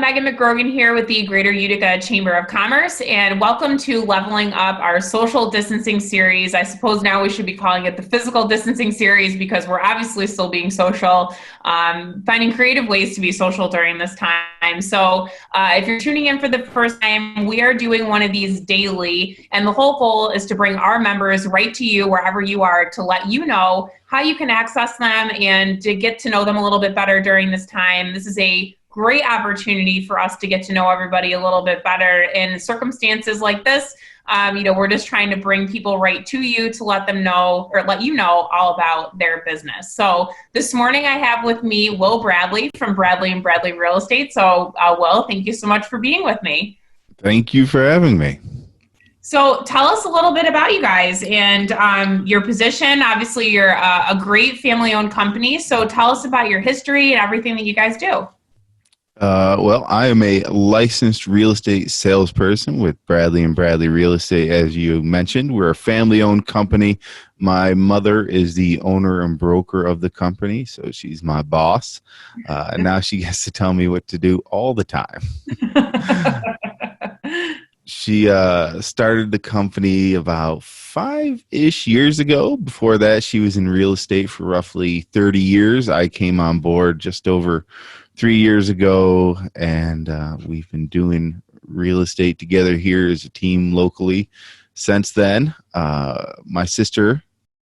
Meghan McGrogan here with the Greater Utica Chamber of Commerce, and welcome to Leveling Up, our social distancing series. I suppose now we should be calling it the physical distancing series because we're obviously still being social, finding creative ways to be social during this time. So if you're tuning in for the first time, we are doing one of these daily, and the whole goal is to bring our members right to you wherever you are to let you know how you can access them and to get to know them a little bit better during this time. This is a great opportunity for us to get to know everybody a little bit better in circumstances like this. We're just trying to bring people right to you to let them know or let you know all about their business. So this morning I have with me Will Bradley from Bradley & Bradley Real Estate. So Will, thank you so much for being with me. Thank you for having me. So tell us a little bit about you guys and your position. Obviously, you're a great family-owned company. So tell us about your history and everything that you guys do. Well, I am a licensed real estate salesperson with Bradley & Bradley Real Estate. As you mentioned, we're a family-owned company. My mother is the owner and broker of the company, so she's my boss. And now she gets to tell me what to do all the time. She started the company about 5-ish years ago. Before that, she was in real estate for roughly 30 years. I came on board just over 3 years ago, and we've been doing real estate together here as a team locally since then. My sister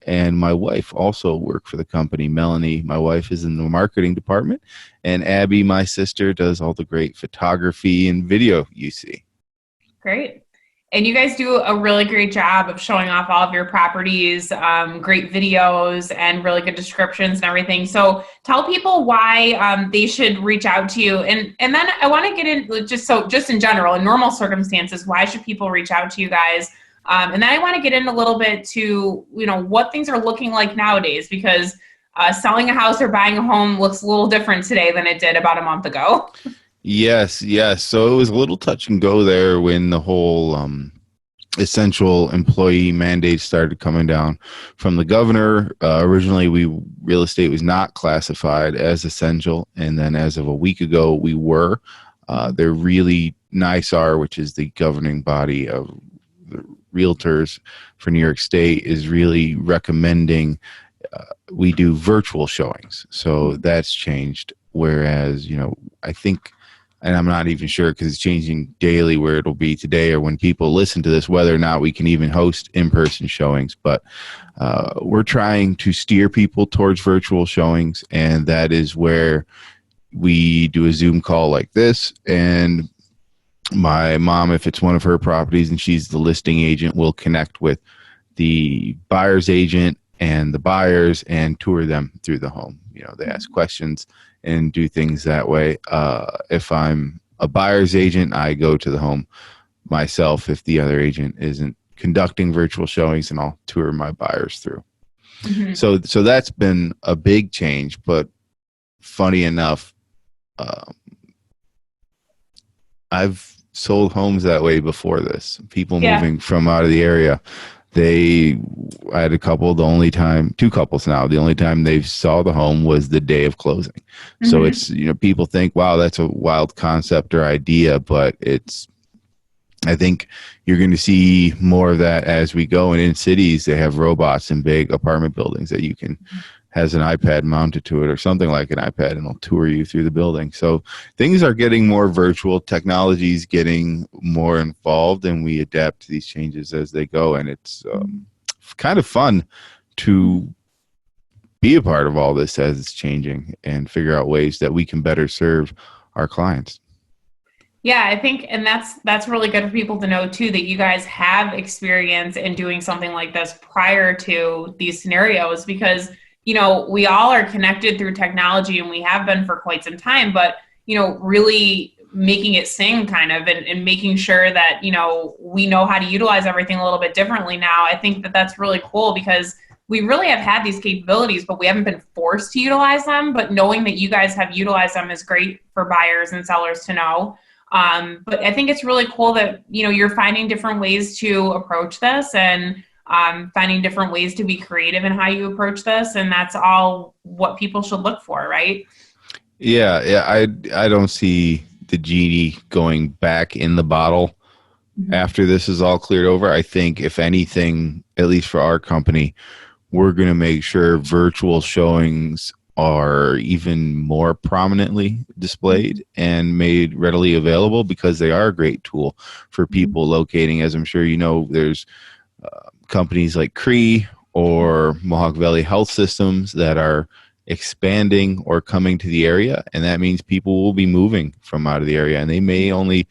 and my wife also work for the company. Melanie, my wife, is in the marketing department, and Abby, my sister, does all the great photography and video you see. Great. And you guys do a really great job of showing off all of your properties, great videos and really good descriptions and everything. So tell people why they should reach out to you. And then I want to get in just in general, in normal circumstances, why should people reach out to you guys? And then I want to get in a little bit to, what things are looking like nowadays, because selling a house or buying a home looks a little different today than it did about a month ago. Yes. So it was a little touch and go there when the whole essential employee mandate started coming down from the governor. Originally, real estate was not classified as essential, and then as of a week ago, we were. They're really NYSAR, which is the governing body of the realtors for New York State, is really recommending we do virtual showings. So that's changed. Whereas, I think, and I'm not even sure because it's changing daily where it'll be today or when people listen to this, whether or not we can even host in-person showings. But we're trying to steer people towards virtual showings, and that is where we do a Zoom call like this. And my mom, if it's one of her properties and she's the listing agent, will connect with the buyer's agent and the buyers and tour them through the home. They ask questions and do things that way. If I'm a buyer's agent, I go to the home myself. If the other agent isn't conducting virtual showings, and I'll tour my buyers through. Mm-hmm. So that's been a big change, but funny enough, I've sold homes that way before this. People moving from out of the area. I had a couple, two couples now, the only time they saw the home was the day of closing. Mm-hmm. So it's, people think, wow, that's a wild concept or idea, but I think you're going to see more of that as we go. And in cities, they have robots in big apartment buildings that you can, has an iPad mounted to it or something like an iPad, and it'll tour you through the building. So things are getting more virtual. Technology is getting more involved, and we adapt to these changes as they go. And it's kind of fun to be a part of all this as it's changing and figure out ways that we can better serve our clients. Yeah, I think, and that's really good for people to know too, that you guys have experience in doing something like this prior to these scenarios, because we all are connected through technology, and we have been for quite some time, but, really making it sing kind of, and making sure that, we know how to utilize everything a little bit differently now. I think that that's really cool, because we really have had these capabilities, but we haven't been forced to utilize them. But knowing that you guys have utilized them is great for buyers and sellers to know. But I think it's really cool that, you're finding different ways to approach this, and finding different ways to be creative in how you approach this. And that's all what people should look for, right? Yeah. I don't see the genie going back in the bottle after this is all cleared over. I think if anything, at least for our company, we're going to make sure virtual showings are even more prominently displayed and made readily available, because they are a great tool for people locating. As I'm sure you know, there's companies like Cree or Mohawk Valley Health Systems that are expanding or coming to the area, and that means people will be moving from out of the area, and they may only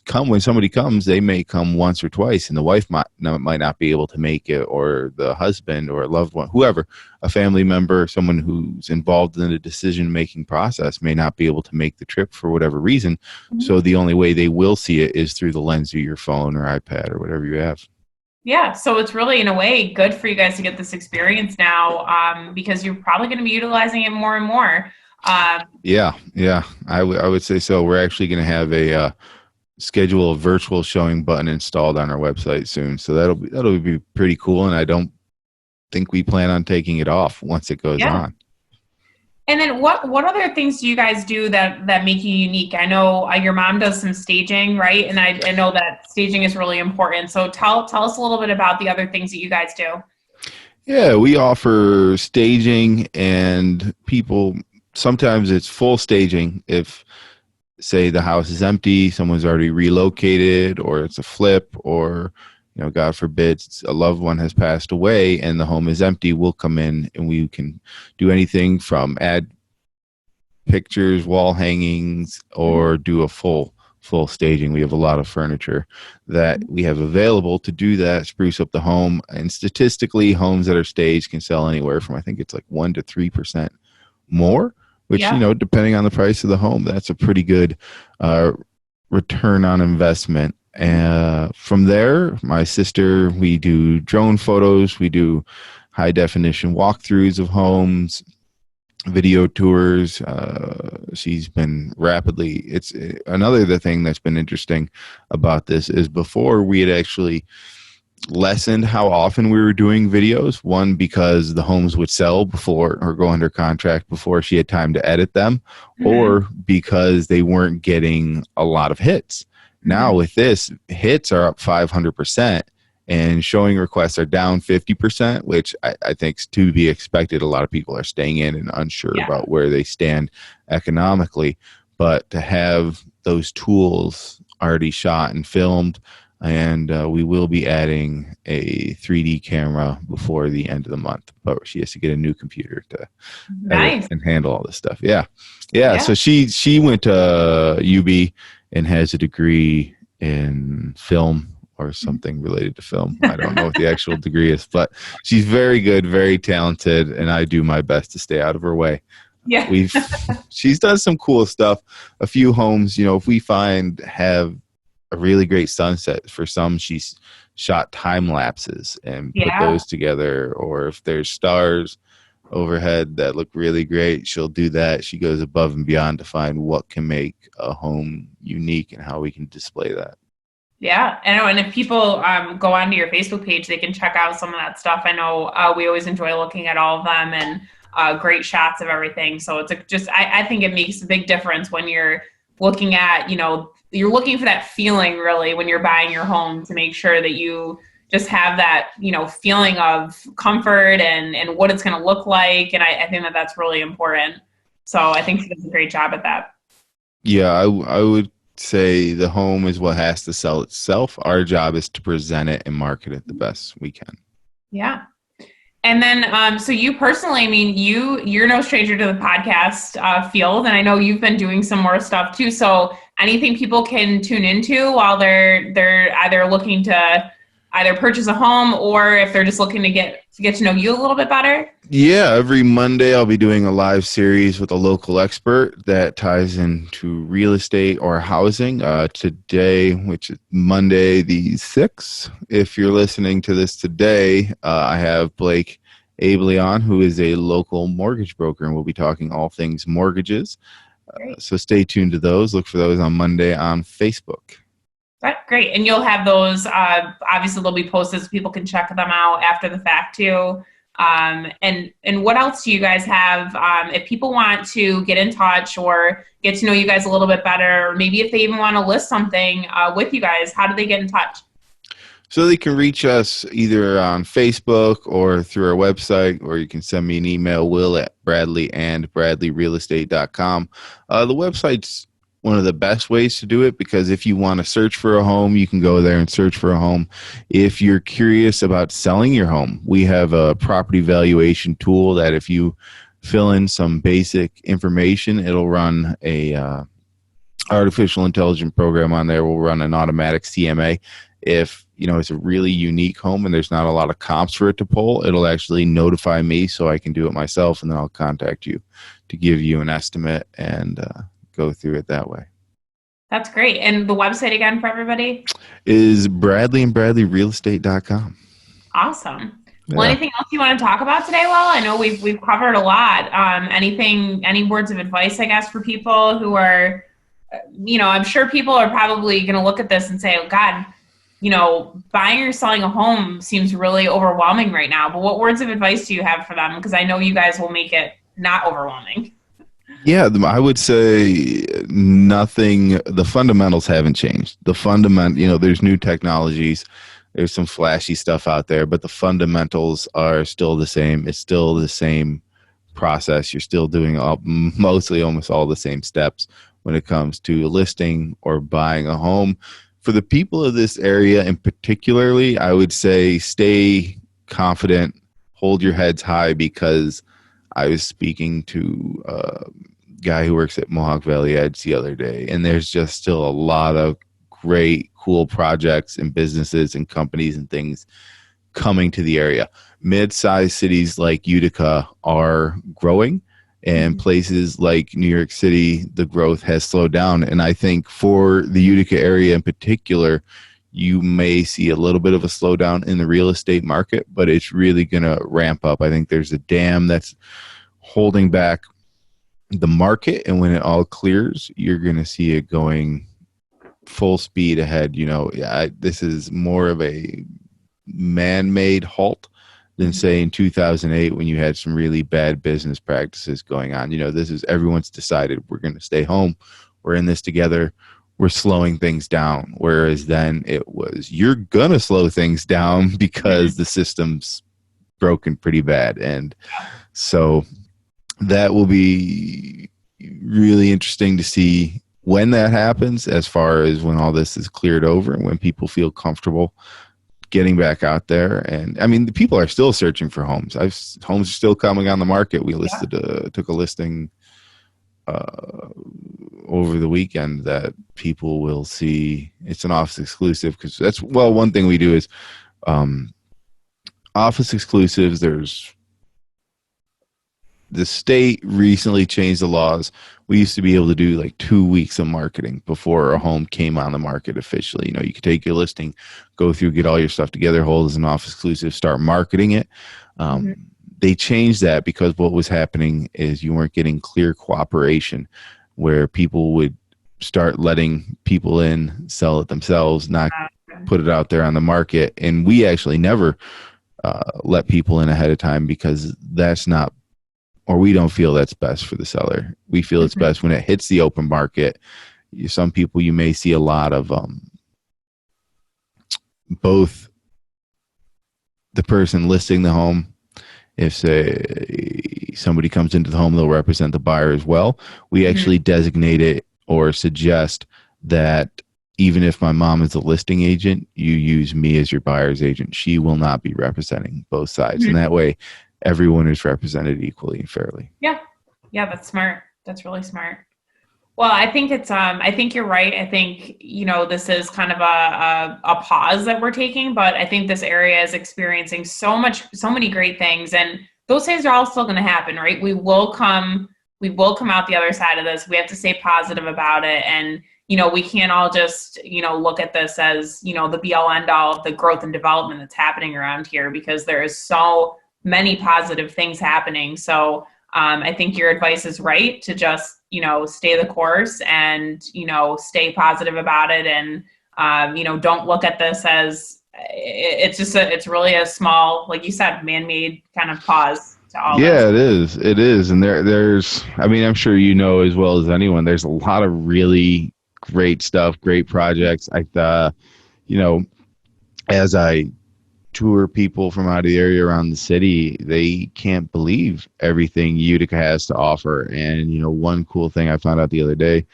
come when somebody comes. They may come once or twice, and the wife might not be able to make it, or the husband or a loved one, whoever, a family member, someone who's involved in the decision-making process may not be able to make the trip for whatever reason. So the only way they will see it is through the lens of your phone or iPad or whatever you have. Yeah, so it's really, in a way, good for you guys to get this experience now, because you're probably going to be utilizing it more and more. Yeah, I would say so. We're actually going to have a schedule a virtual showing button installed on our website soon, so that'll be pretty cool, and I don't think we plan on taking it off once it goes on. And then what other things do you guys do that make you unique? I know your mom does some staging, right? And I know that staging is really important, so tell us a little bit about the other things that you guys do. Yeah, we offer staging, and people, sometimes it's full staging if, say, the house is empty, someone's already relocated, or it's a flip, or, you know, God forbid, a loved one has passed away and the home is empty. We'll come in and we can do anything from add pictures, wall hangings, or do a full staging. We have a lot of furniture that we have available to do that, spruce up the home. And statistically, homes that are staged can sell anywhere from, I think it's like 1% to 3% more, which, you know, depending on the price of the home, that's a pretty good return on investment. From there, my sister, we do drone photos, we do high definition walkthroughs of homes, video tours. She's been it's another thing that's been interesting about this is before we had actually lessened how often we were doing videos. One, because the homes would sell before or go under contract before she had time to edit them, or because they weren't getting a lot of hits. Now with this, hits are up 500% and showing requests are down 50%, which I think is to be expected. A lot of people are staying in and unsure about where they stand economically, but to have those tools already shot and filmed, and we will be adding a 3D camera before the end of the month, but she has to get a new computer to edit and handle all this stuff. Yeah. So she went to UB and has a degree in film or something related to film. I don't know what the actual degree is, but she's very good, very talented, and I do my best to stay out of her way. Yeah. She's done some cool stuff. A few homes, you know, if we find have a really great sunset, for some she's shot time lapses and put those together, or if there's stars overhead that look really great, she'll do that. She goes above and beyond to find what can make a home unique and how we can display that. Yeah, I know. And if people go onto your Facebook page, they can check out some of that stuff. I know we always enjoy looking at all of them, and great shots of everything. So it's I think it makes a big difference when you're looking at, you know, you're looking for that feeling really when you're buying your home, to make sure that you just have that, you know, feeling of comfort and what it's going to look like. And I think that that's really important. So I think she does a great job at that. Yeah, I would say the home is what has to sell itself. Our job is to present it and market it the best we can. Yeah. And then, so you personally, I mean, you're no stranger to the podcast field, and I know you've been doing some more stuff too. So anything people can tune into while they're either looking to either purchase a home, or if they're just looking to get to know you a little bit better? Yeah, every Monday I'll be doing a live series with a local expert that ties into real estate or housing. Today, which is Monday the 6th, if you're listening to this today, I have Blake Abley on, who is a local mortgage broker, and we'll be talking all things mortgages. So stay tuned to those. Look for those on Monday on Facebook. That's great. And you'll have those, obviously they'll be posted so people can check them out after the fact too. And what else do you guys have? If people want to get in touch or get to know you guys a little bit better, or maybe if they even want to list something with you guys, how do they get in touch? So they can reach us either on Facebook or through our website, or you can send me an email, will@bradleyandbradleyrealestate.com. The website's one of the best ways to do it, because if you want to search for a home, you can go there and search for a home. If you're curious about selling your home, we have a property valuation tool that if you fill in some basic information, it'll run a artificial intelligence program on there. Will run an automatic CMA. If it's a really unique home and there's not a lot of comps for it to pull, it'll actually notify me so I can do it myself, and then I'll contact you to give you an estimate and go through it that way. That's great. And the website again for everybody is bradleyandbradleyrealestate.com. Awesome. Yeah. Well, anything else you want to talk about today? Well, I know we've covered a lot. Any words of advice, I guess, for people who are, I'm sure people are probably going to look at this and say, oh God, buying or selling a home seems really overwhelming right now. But what words of advice do you have for them? Because I know you guys will make it not overwhelming. Yeah, I would say nothing. The fundamentals haven't changed. There's new technologies. There's some flashy stuff out there, but the fundamentals are still the same. It's still the same process. You're still doing mostly almost all the same steps when it comes to listing or buying a home. For the people of this area in particularly, I would say stay confident, hold your heads high, because I was speaking to a guy who works at Mohawk Valley Edge the other day, and there's just still a lot of great, cool projects and businesses and companies and things coming to the area. Mid-sized cities like Utica are growing, and places like New York City, the growth has slowed down. And I think for the Utica area in particular, you may see a little bit of a slowdown in the real estate market, but it's really going to ramp up. I think there's a dam that's holding back the market, and when it all clears, you're going to see it going full speed ahead. This is more of a man-made halt than say in 2008 when you had some really bad business practices going on. This is everyone's decided we're going to stay home. We're in this together. We're slowing things down. Whereas then it was, you're going to slow things down because the system's broken pretty bad. And so that will be really interesting to see when that happens, as far as when all this is cleared over and when people feel comfortable getting back out there. And I mean, the people are still searching for homes. Homes are still coming on the market. We took a listing over the weekend that people will see. It's an office exclusive, because one thing we do is office exclusives. The state recently changed the laws. We used to be able to do like 2 weeks of marketing before a home came on the market officially. You could take your listing, go through, get all your stuff together, hold as an office exclusive, start marketing it. They changed that because what was happening is you weren't getting clear cooperation, where people would start letting people in, sell it themselves, not put it out there on the market. And we actually never let people in ahead of time, because that's not, or we don't feel that's best for the seller. We feel it's best when it hits the open market. Some people, you may see a lot of both the person listing the home. If say somebody comes into the home, they'll represent the buyer as well. We actually designate it or suggest that even if my mom is a listing agent, you use me as your buyer's agent. She will not be representing both sides. And that way, everyone is represented equally and fairly. Yeah, that's smart. That's really smart. Well, I think I think you're right. I think, this is kind of a pause that we're taking, but I think this area is experiencing so many great things, and those things are all still going to happen, right? We will come out the other side of this. We have to stay positive about it. And, we can't all just, look at this as, the be all end all of the growth and development that's happening around here, because there is so many positive things happening. So I think your advice is right to just, stay the course and, stay positive about it. And, don't look at this as it's really a small, like you said, man-made kind of pause to all this. Yeah, it is. And there's, I mean, I'm sure you know as well as anyone, there's a lot of really great stuff, great projects. You know, as I tour people from out of the area around the city, they can't believe everything Utica has to offer. And, one cool thing I found out the other day,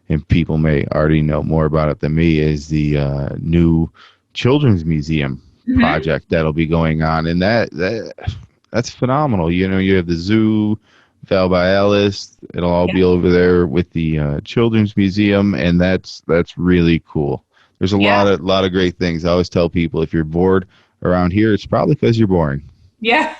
and people may already know more about it than me, is the new children's museum project that'll be going on. And that's phenomenal. You have the zoo, Val by Alice. It'll all be over there with the children's museum, and that's really cool. There's a lot of great things. I always tell people, if you're bored around here, it's probably because you're boring. Yeah.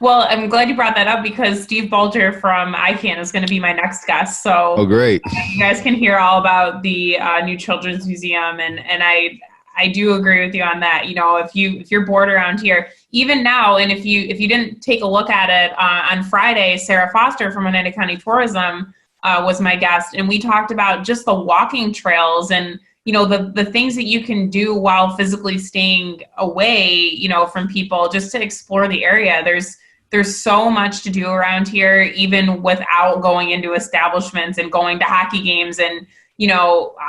Well, I'm glad you brought that up, because Steve Bulger from ICANN is going to be my next guest. So, oh, great! You guys can hear all about the new children's museum, and I do agree with you on that. If you're bored around here, even now, and if you didn't take a look at it on Friday, Sarah Foster from Oneida County Tourism was my guest, and we talked about just the walking trails and the things that you can do while physically staying away, from people, just to explore the area. There's so much to do around here, even without going into establishments and going to hockey games. And,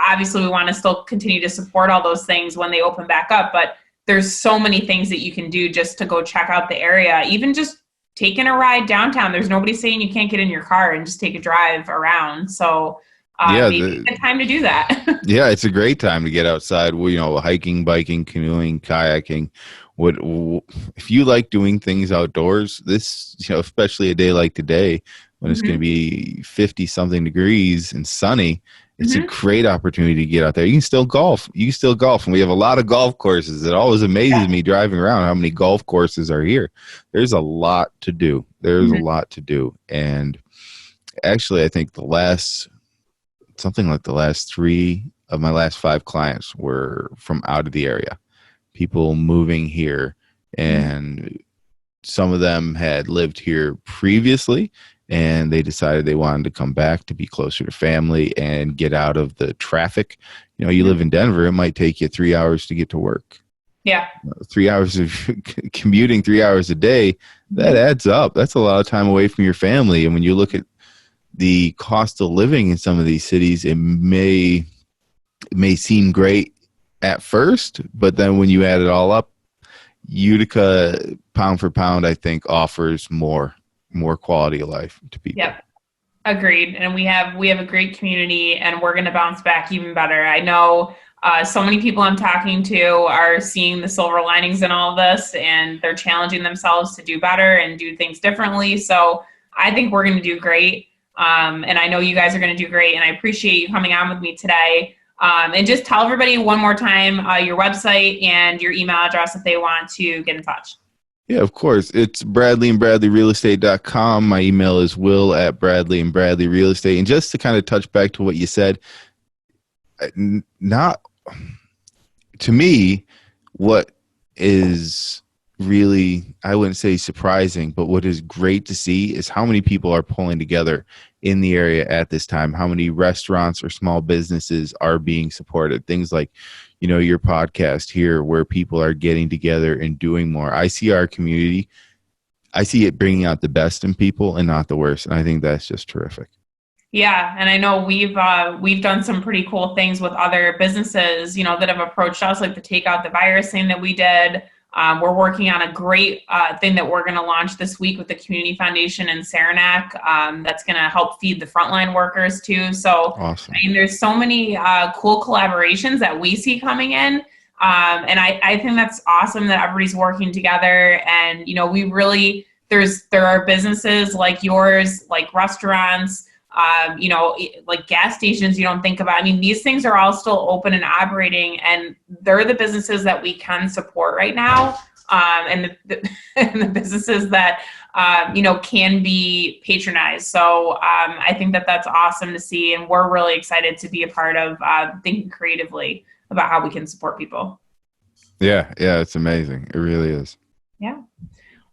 obviously we want to still continue to support all those things when they open back up, but there's so many things that you can do just to go check out the area, even just taking a ride downtown. There's nobody saying you can't get in your car and just take a drive around. So maybe it's a time to do that. Yeah, it's a great time to get outside. Hiking, biking, canoeing, kayaking. If you like doing things outdoors, this, especially a day like today, when it's going to be 50 something degrees and sunny, it's a great opportunity to get out there. You can still golf. And we have a lot of golf courses. It always amazes me driving around how many golf courses are here. There's a lot to do. And actually, I think the last 3 of my last 5 clients were from out of the area, people moving here, and some of them had lived here previously, and they decided they wanted to come back to be closer to family and get out of the traffic. You live in Denver, it might take you 3 hours to get to work. Yeah. 3 hours of commuting, 3 hours a day, that adds up. That's a lot of time away from your family. And when you look at the cost of living in some of these cities, it may seem great at first, but then when you add it all up, Utica, pound for pound, I think offers more quality of life to people. Yep. Agreed. And we have a great community, and we're going to bounce back even better. I know so many people I'm talking to are seeing the silver linings in all of this, and they're challenging themselves to do better and do things differently. So I think we're going to do great. And I know you guys are going to do great, and I appreciate you coming on with me today. And just tell everybody one more time your website and your email address if they want to get in touch. Yeah, of course. It's bradleyandbradleyrealestate.com. My email is will@bradleyandbradleyrealestate. And just to kind of touch back to what you said, not to me, what is really, I wouldn't say surprising, but what is great to see is how many people are pulling together in the area at this time, how many restaurants or small businesses are being supported. Things like, your podcast here, where people are getting together and doing more. I see our community, I see it bringing out the best in people and not the worst. And I think that's just terrific. Yeah. And I know we've done some pretty cool things with other businesses, that have approached us, like the Take Out the Virus thing that we did. We're working on a great thing that we're going to launch this week with the Community Foundation in Saranac. That's going to help feed the frontline workers too. So, awesome. I mean, there's so many cool collaborations that we see coming in. And I think that's awesome that everybody's working together. And, we really, there are businesses like yours, like restaurants, like gas stations you don't think about. I mean, these things are all still open and operating, and they're the businesses that we can support right now. And the businesses that, can be patronized. So I think that that's awesome to see. And we're really excited to be a part of thinking creatively about how we can support people. Yeah. It's amazing. It really is. Yeah.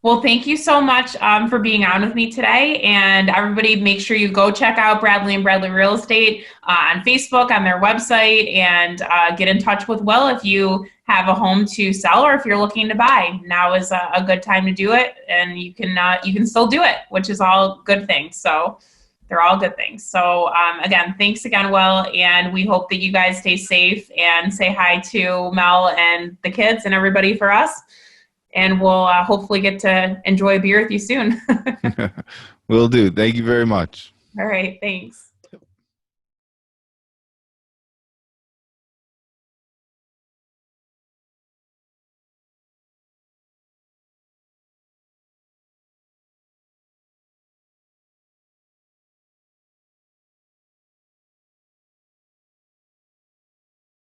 Well, thank you so much for being on with me today. And everybody, make sure you go check out Bradley and Bradley Real Estate on Facebook, on their website, and get in touch with Will if you have a home to sell or if you're looking to buy. Now is a good time to do it, and you can still do it, which is all good things. So they're all good things. So again, thanks again, Will, and we hope that you guys stay safe and say hi to Mel and the kids and everybody for us. And we'll hopefully get to enjoy a beer with you soon. Will do. Thank you very much. All right. Thanks.